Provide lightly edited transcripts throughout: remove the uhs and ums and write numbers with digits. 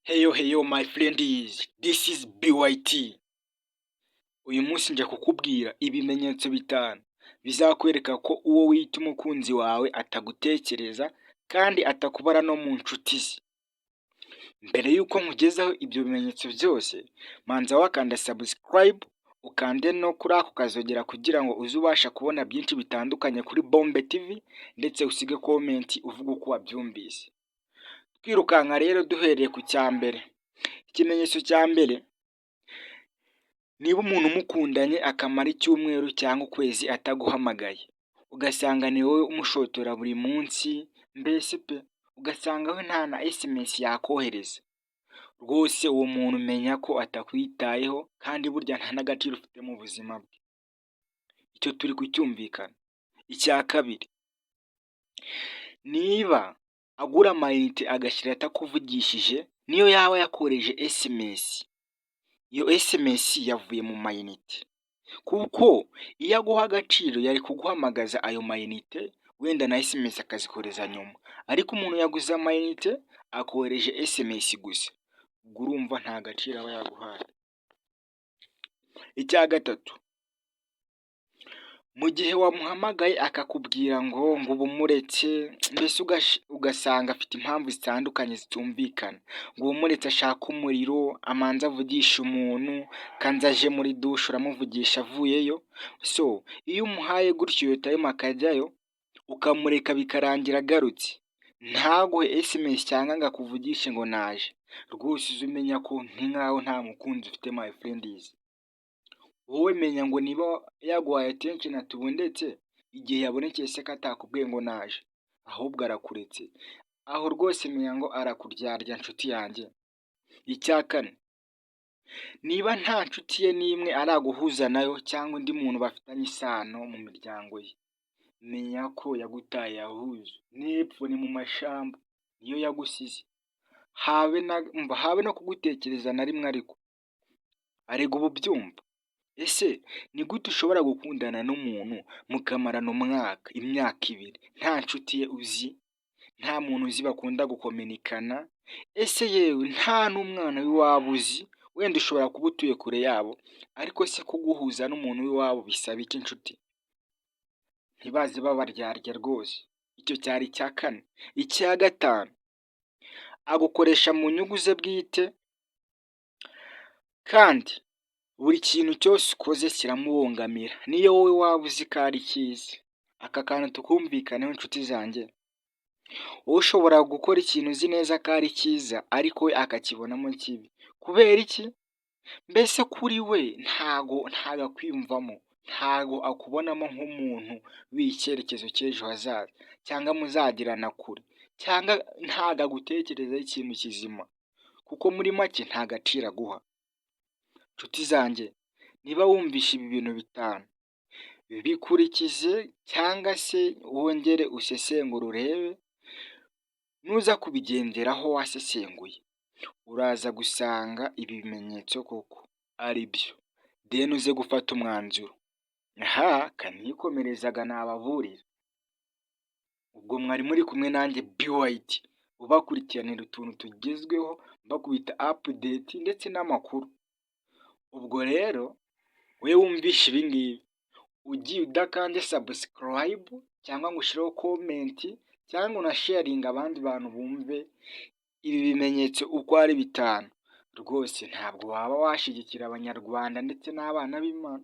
Heyo my friends, this is BYT. Uyu munsi nje kukubwira ibimenyetso bitanu bizakwereka ko uwo wita umukunzi wawe atagutekereza kandi atakubara no mu nshuti ze. Mbere yuko nkugezaho ibyo bimenyetso byose, manza wakanda subscribe, ukande no kuri ako kazogera kugira ngo uze ubasha kubona byinshi bitandukanye kuri Bombe TV, ndetse usige comment uvuga uko wabyumvise. Twirukanka rero duhereye ku cya mbere. Ikimenyetso cya mbere, niba umuntu mukundanye akamara icyumweru cyangwa ukwezi ataguhamagaye, ugasanga ni wowe umushotora buri munsi, mbese pe ugasanga we nta na SMS yakohereza, rwose uwo muntu umenya ko atakwitayeho kandi burya nta n'agaciro ufite mu buzima bwe. Icyo turi kucyumvikana. Icya kabiri, niba agura amayinite agashyira atakuvugishije, niyo yaba yakoreje SMS, iyo SMS yavuye mu mayinite, kuko iyo aguha agaciro yari kuguhamagaza ayo mayinite, wenda na SMS akazikoreza nyuma, ariko umuntu yaguze amayinite akohereje SMS gusa, ubwo urumva nta gaciro aba yaguhaye. Icya gatatu, mu gihe wamuhamagaye akakubwira ngo ubu umuretse, mbese ugasanga afite impamvu zitandukanye zitumvikana, ngo ubu umuretse ashaka umuriro, amanza avugisha umuntu, kanza aje muri dushe uramuvugisha avuyeyo. So iyo umuhaye gutyo iyo time akajyayo, ukamureka bikarangira agarutse, ntaguhe SMS cyangwa ngo akuvugishe ngo naje, rwose uze umenya ko nkaho nta mukunzi ufite my friends. Wowe menya ngo niba yaguhaye attention atubundetse, igihe yabonekeye se ko atakubwiye ngo naje, ahubwo arakuretse, aho rwose menya ngo arakuryarya nshuti yanjye. Icya kane, niba nta nshuti ye n'imwe araguhuza nayo cyangwa undi muntu bafitanye isano mu miryango ye, menya ko yagutaye yahuze, n'epfo ni mu mashamba niyo yagusize, habe no kugutekereza na rimwe. Ariko ubu byumva. Ese ni gute ushobora gukundana n'umuntu mukamarana umwaka, imyaka ibiri, nta nshuti ye uzi, nta muntu uzi bakunda gukominikana, ese yewe nta n'umwana w'iwabo uzi, wenda ushobora kuba utuye kure yabo, ariko se kuguhuza n'umuntu w'iwabo bisaba iki nshuti? Ntibaze babaryarya rwose. Icyo cyari icya kane. Icya gatanu, agukoresha mu nyungu ze bwite, kandi buri kintu cyose ukoze kiramubongamira, niyo wowe waba uzi ko ari cyiza. Aka kantu tukumvikaneho nshuti zanjye. Wowe ushobora gukora ikintu uzi neza ko ari cyiza, ariko we akakibonamo kibi. Kubera iki? Mbese kuri we ntago akwiyumvamo, ntago akubonamo nk'umuntu w'icyerekezo cy'ejo hazaza, cyangwa muzagirana kure, cyangwa ntago agutekerezaho ikintu kizima, kuko muri make nta gaciro aguha. Nshuti zanjye, niba wumvishe ibi bintu bitanu, bikurikize cyangwa se wongere usesengure urebe, nuza kubigenderaho wasesenguye, uraza gusanga ibi bimenyetso koko ari byo, then uze gufata umwanzuro. Kanikomerezaga nababurira. Ubwo mwari muri kumwe nanjye BYT, ubakurikiranira utuntu tugezweho, bakubita update ndetse n'amakuru. Ubwo rero we wumvishe ibi ngibi, ugiye udakande subscribe cyangwa ngo ushireho comment cyangwa unasharinga abandi bantu bumve ibi bimenyetso uko ari bitanu, rwose ntabwo waba washyigikira abanyarwanda ndetse n'abana b'Imana.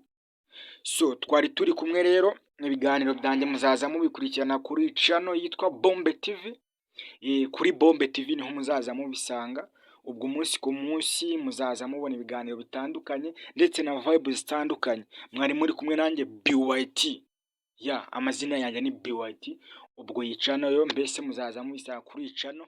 So twari turi kumwe rero, ibiganiro byanjye muzaza mubikurikirana kuri channel yitwa Bombe TV. Kuri Bombe TV niho muzaza mubisanga. Ubwo umunsi ku munsi muzaza mubona ibiganiro bitandukanye ndetse na vibes zitandukanye. Mwari muri kumwe nanjye BYT. Amazina yanjye ni BYT. Ubwo iyi channel yo mbese muzaza mubisanga kuri iyi channel.